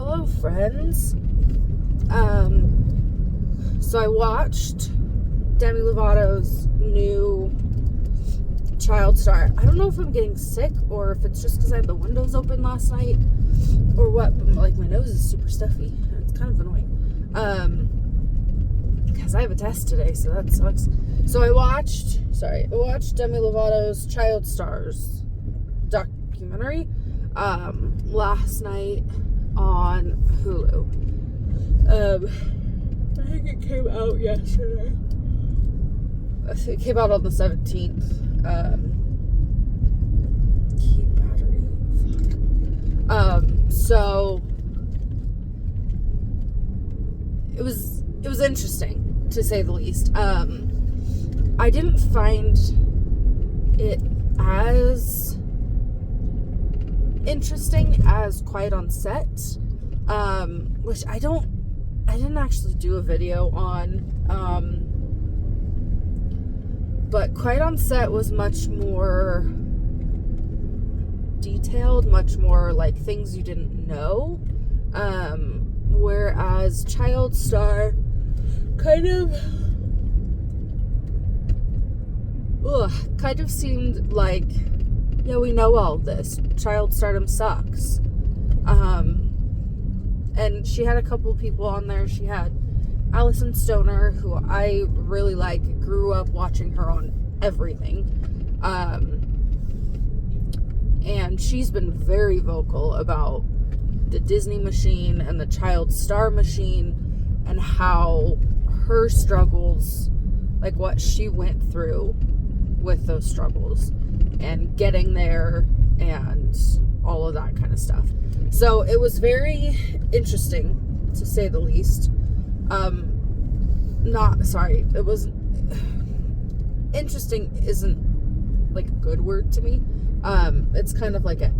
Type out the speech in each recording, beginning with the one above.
Hello, friends. So I watched Demi Lovato's new Child Star. I don't know if I'm getting sick or if it's just because I had the windows open last night or what, but my nose is super stuffy. It's kind of annoying. Because I have a test today, so that sucks. So I watched Demi Lovato's Child Stars documentary last night on Hulu. I think it came out yesterday. It came out on the 17th. Keep battery. Fuck. So it was interesting, to say the least. I didn't find it as interesting as Quiet on Set, which I didn't actually do a video on, but Quiet on Set was much more detailed, much more like things you didn't know, whereas Child Star kind of seemed like, yeah, we know all this. Child stardom sucks. And she had a couple people on there. She had Allison Stoner, who I really like, grew up watching her on everything. And she's been very vocal about the Disney machine and the Child Star machine and how her struggles, like what she went through with those struggles and getting there and all of that kind of stuff. So it was very interesting, to say the least. It was interesting isn't like a good word to me. It's kind of like it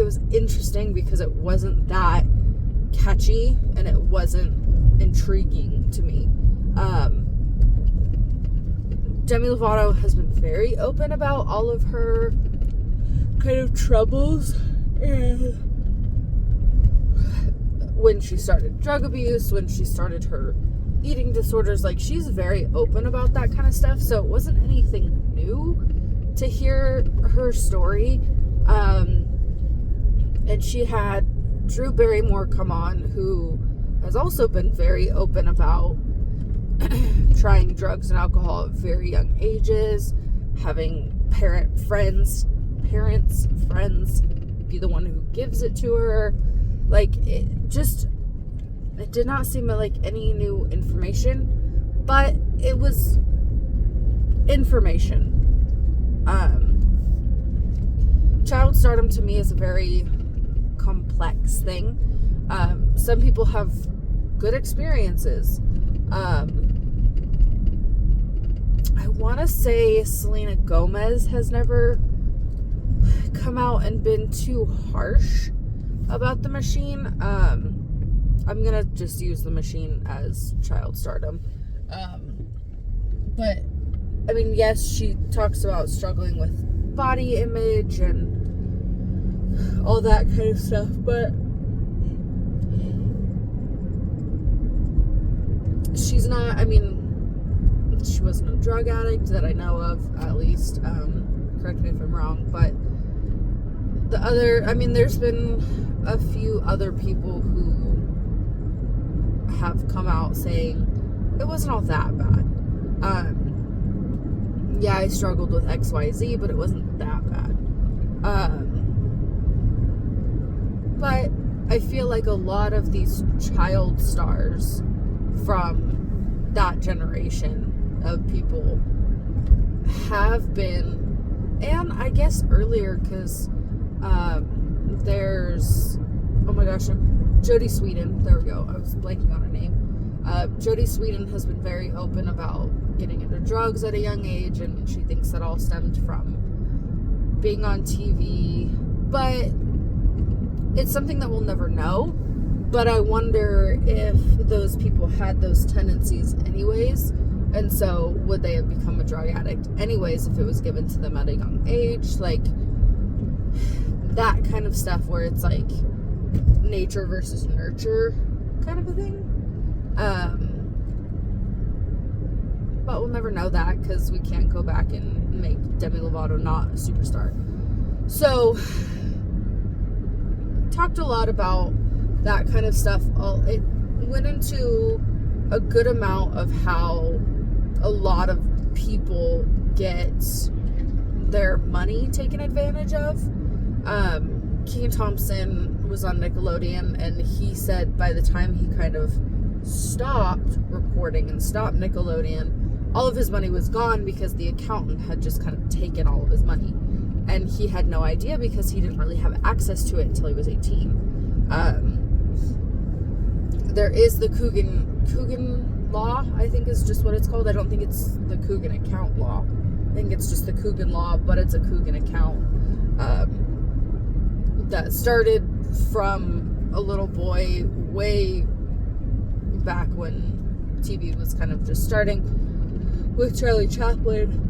was interesting because it wasn't that catchy and it wasn't intriguing to me. Demi Lovato has been very open about all of her kind of troubles, and when she started drug abuse, when she started her eating disorders, like, she's very open about that kind of stuff, so it wasn't anything new to hear her story. And she had Drew Barrymore come on, who has also been very open about trying drugs and alcohol at very young ages, having parents, friends be the one who gives it to her. Like, it did not seem like any new information, but it was information. Child stardom to me is a very complex thing. Some people have good experiences. I want to say Selena Gomez has never come out and been too harsh about the machine. I'm gonna just use the machine as child stardom. But I mean, yes, she talks about struggling with body image and all that kind of stuff, but she's not, she wasn't a drug addict that I know of, at least. Correct me if I'm wrong, but there's been a few other people who have come out saying it wasn't all that bad. Yeah, I struggled with XYZ, but it wasn't that bad. But I feel like a lot of these child stars from that generation of people have been, and I guess earlier, because there's, oh my gosh, Jodie Sweetin, there we go, I was blanking on her name. Jodie Sweetin has been very open about getting into drugs at a young age, and she thinks that all stemmed from being on TV, but it's something that we'll never know. But I wonder if those people had those tendencies anyways, and so would they have become a drug addict anyways if it was given to them at a young age? Like, that kind of stuff where it's like, nature versus nurture kind of a thing. But we'll never know that because we can't go back and make Demi Lovato not a superstar. So, talked a lot about that kind of stuff. It went into a good amount of how a lot of people get their money taken advantage of. Keegan Thompson was on Nickelodeon, and he said by the time he kind of stopped recording and stopped Nickelodeon, all of his money was gone because the accountant had just kind of taken all of his money. And he had no idea because he didn't really have access to it until he was 18. There is the Coogan law, I think is just what it's called. I don't think it's the Coogan account law. I think it's just the Coogan law, but it's a Coogan account that started from a little boy way back when TV was kind of just starting with Charlie Chaplin.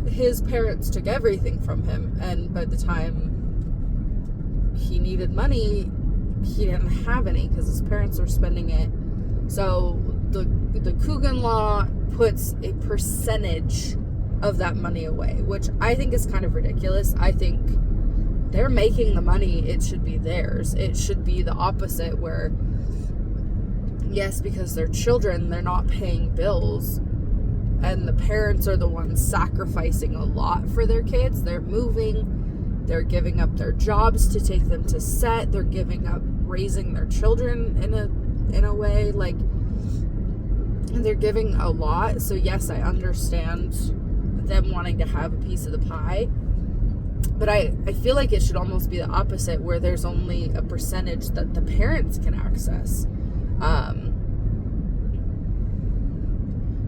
His parents took everything from him, and by the time he needed money, he didn't have any because his parents were spending it. So the Coogan law puts a percentage of that money away, which I think is kind of ridiculous. I think they're making the money, it should be theirs. It should be the opposite, where yes, because they're children, they're not paying bills, and the parents are the ones sacrificing a lot for their kids. They're moving, they're giving up their jobs to take them to set, they're giving up raising their children in a way, like, they're giving a lot. So yes, I understand them wanting to have a piece of the pie, but I feel like it should almost be the opposite, where there's only a percentage that the parents can access.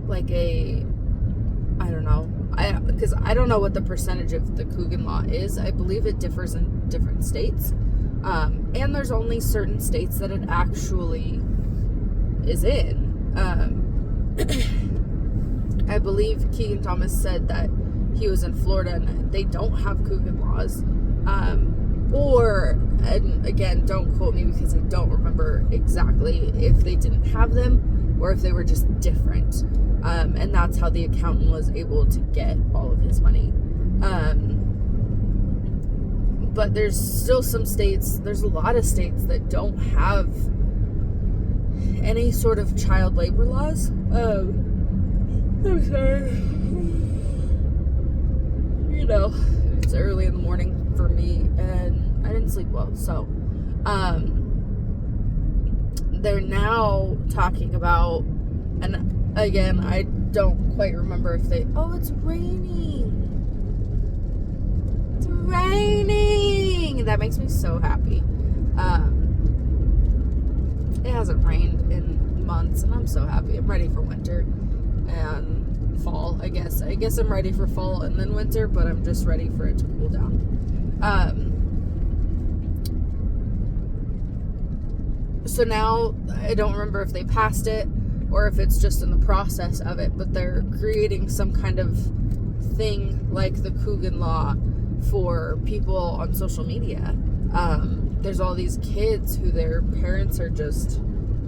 Like I don't know, because I don't know what the percentage of the Coogan law is. I believe it differs in different states, and there's only certain states that it actually is in. I believe Keegan Thomas said that he was in Florida and they don't have Coogan laws, and again, don't quote me because I don't remember exactly if they didn't have them or if they were just different. And that's how the accountant was able to get all of his money. But there's still some states, there's a lot of states that don't have any sort of child labor laws. I'm sorry. You know, it's early in the morning for me and I didn't sleep well. So, they're now talking about, and again, I don't quite remember if they... Oh, it's raining. It's raining. That makes me so happy. It hasn't rained in months, and I'm so happy. I'm ready for winter and fall, I guess. I guess I'm ready for fall and then winter, but I'm just ready for it to cool down. So now, I don't remember if they passed it or if it's just in the process of it, but they're creating some kind of thing like the Coogan law for people on social media. There's all these kids who their parents are just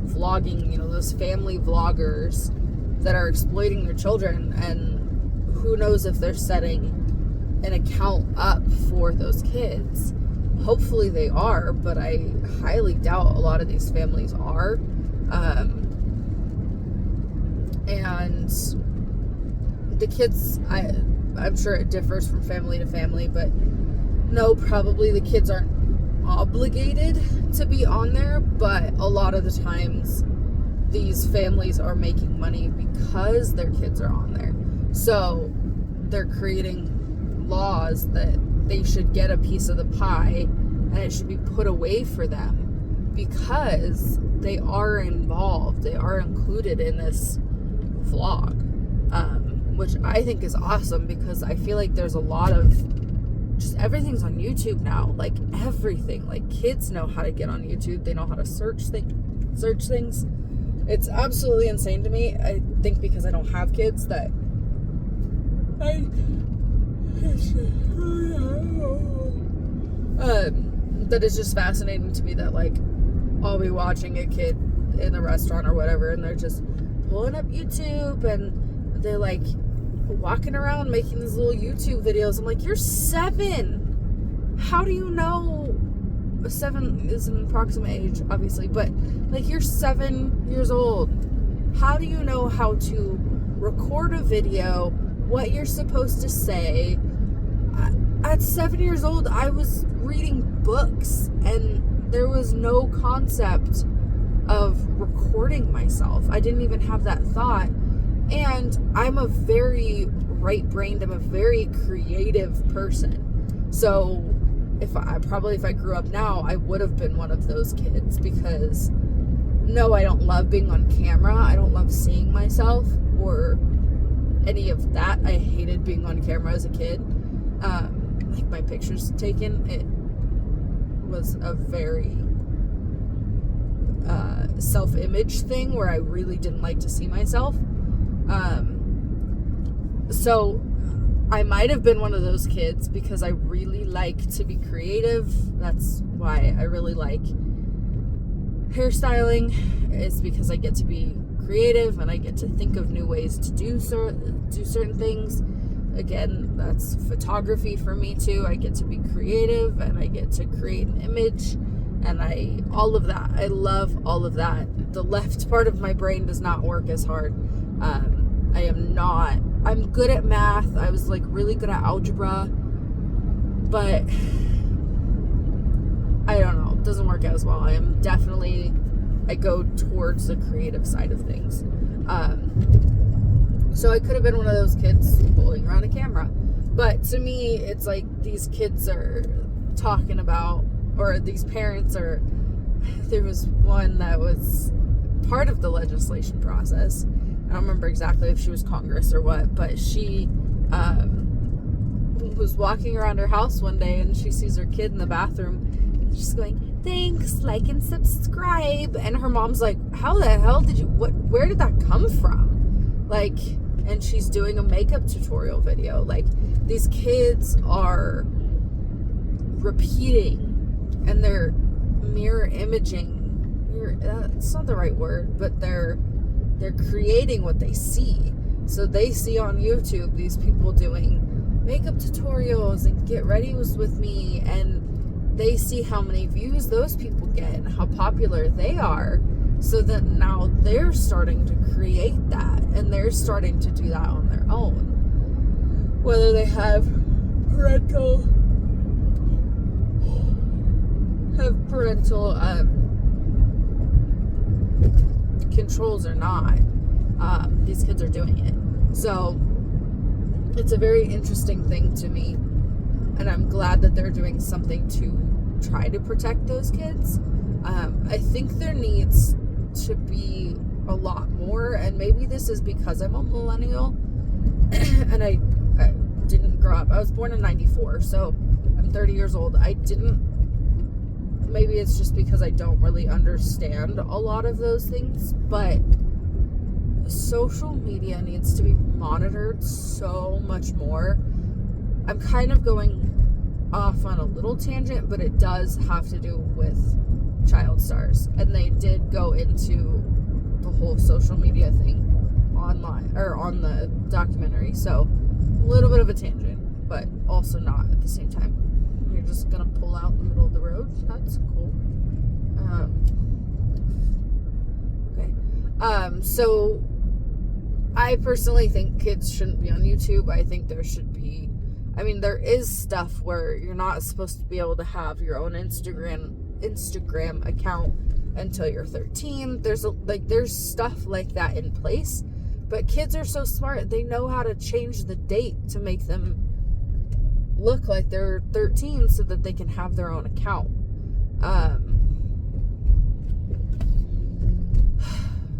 vlogging, those family vloggers that are exploiting their children, and who knows if they're setting an account up for those kids. Hopefully they are, but I highly doubt a lot of these families are. And the kids, I'm sure it differs from family to family, but no, probably the kids aren't obligated to be on there, but a lot of the times these families are making money because their kids are on there. So they're creating laws that they should get a piece of the pie and it should be put away for them because they are involved, they are included in this vlog, which I think is awesome, because I feel like there's a lot of just everything's on YouTube now, like everything, like kids know how to get on YouTube, they know how to search things. It's absolutely insane to me. I think because I don't have kids that That is just fascinating to me that, like, I'll be watching a kid in a restaurant or whatever, and they're just pulling up YouTube, and they're, like, walking around making these little YouTube videos. I'm like, you're 7. How do you know? 7 is an approximate age, obviously, but, like, you're 7 years old. How do you know how to record a video, what you're supposed to say? At 7 years old, I was reading books, and there was no concept of recording myself. I didn't even have that thought. And I'm a very right-brained, I'm a very creative person. So if I grew up now, I would have been one of those kids, because no, I don't love being on camera. I don't love seeing myself or any of that. I hated being on camera as a kid. Like, my pictures taken, it was a very self-image thing where I really didn't like to see myself. So I might have been one of those kids, because I really like to be creative. That's why I really like hairstyling, is because I get to be creative and I get to think of new ways to do certain things. Again, that's photography for me too. I get to be creative and I get to create an image, and all of that. I love all of that. The left part of my brain does not work as hard. I'm good at math. I was, like, really good at algebra, but I don't know, it doesn't work out as well. I go towards the creative side of things. So I could have been one of those kids holding around a camera. But to me, it's like these kids are talking about, or these parents are, there was one that was part of the legislation process. I don't remember exactly if she was Congress or what, but she was walking around her house one day, and she sees her kid in the bathroom, and she's going, thanks, like and subscribe. And her mom's like, how the hell where did that come from? Like, and she's doing a makeup tutorial video. Like, these kids are repeating, and they're mirror imaging. That's not the right word, but they're creating what they see. So they see on YouTube these people doing makeup tutorials and get ready with me, and they see how many views those people get and how popular they are. So that now they're starting to create that, and they're starting to do that on their own. Whether they have parental controls or not, these kids are doing it. So it's a very interesting thing to me, and I'm glad that they're doing something to try to protect those kids. I think there needs to be a lot more, and maybe this is because I'm a millennial and I didn't grow up. I was born in 94, so I'm 30 years old. Maybe it's just because I don't really understand a lot of those things, but social media needs to be monitored so much more. I'm kind of going off on a little tangent, but it does have to do with child stars, and they did go into the whole social media thing online, or on the documentary. So a little bit of a tangent, but also not at the same time. You're just gonna pull out in the middle of the road. That's cool. Okay. So I personally think kids shouldn't be on YouTube. I think there should be, there is stuff where you're not supposed to be able to have your own Instagram account until you're 13. There's stuff like that in place, but kids are so smart. They know how to change the date to make them look like they're 13 so that they can have their own account.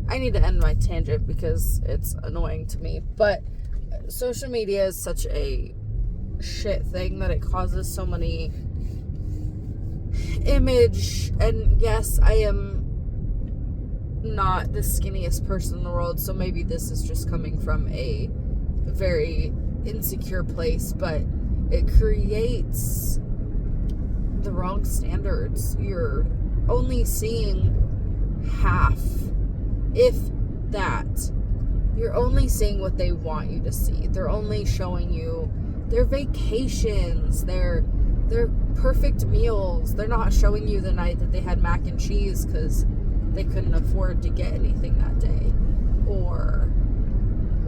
I need to end my tangent because it's annoying to me, but social media is such a shit thing that it causes so many image, and yes, I am not the skinniest person in the world, so maybe this is just coming from a very insecure place, but it creates the wrong standards. You're only seeing half, if that. You're only seeing what they want you to see. They're only showing you their vacations, their perfect meals. They're not showing you the night that they had mac and cheese because they couldn't afford to get anything that day. Or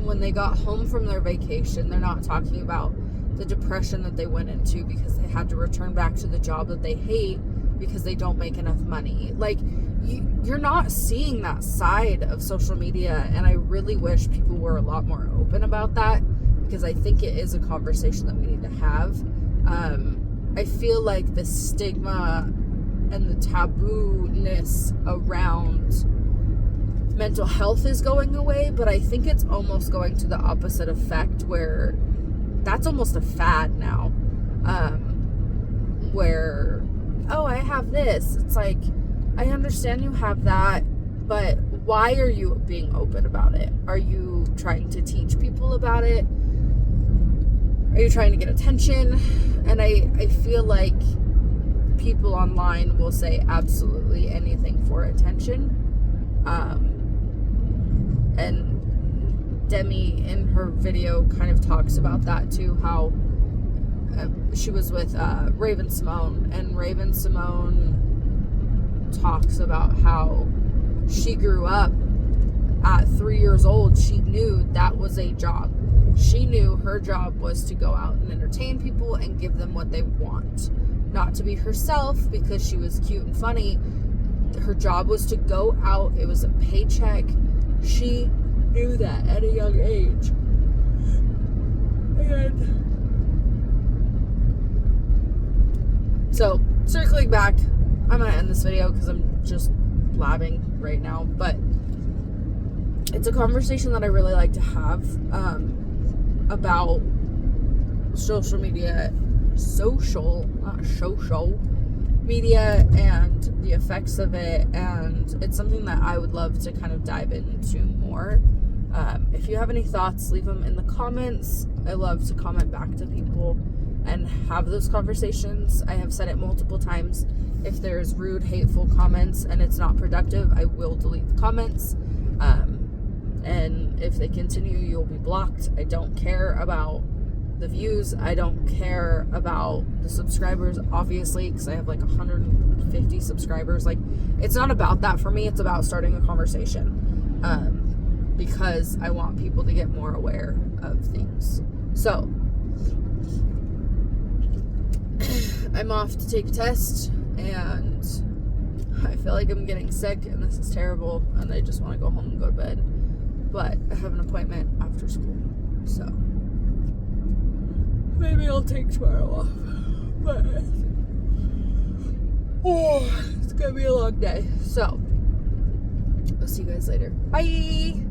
when they got home from their vacation, they're not talking about the depression that they went into because they had to return back to the job that they hate because they don't make enough money. Like, you're not seeing that side of social media, and I really wish people were a lot more open about that, because I think it is a conversation that we need to have. I feel like the stigma and the taboo-ness around mental health is going away, but I think it's almost going to the opposite effect, where that's almost a fad now. Where, oh, I have this. It's like, I understand you have that, but why are you being open about it? Are you trying to teach people about it? Are you trying to get attention? And I feel like people online will say absolutely anything for attention. And Demi in her video kind of talks about that too, how she was with Raven Simone, and Raven Simone talks about how she grew up at 3 years old. She knew that was a job. She knew her job was to go out and entertain people and give them what they want, not to be herself because she was cute and funny. Her job was to go out. It was a paycheck. She knew that at a young age. And so, circling back, I'm going to end this video because I'm just blabbing right now, but it's a conversation that I really like to have about social media, social media and the effects of it, and it's something that I would love to kind of dive into more. If you have any thoughts, leave them in the comments. I love to comment back to people and have those conversations. I have said it multiple times. If there's rude, hateful comments and it's not productive, I will delete the comments. And if they continue, you'll be blocked. I don't care about the views. I don't care about the subscribers, obviously, because I have like 150 subscribers. Like, it's not about that for me. It's about starting a conversation, because I want people to get more aware of things. So I'm off to take a test, and I feel like I'm getting sick, and this is terrible, and I just want to go home and go to bed. But I have an appointment after school, so maybe I'll take tomorrow off. But it's gonna be a long day. So I'll see you guys later. Bye.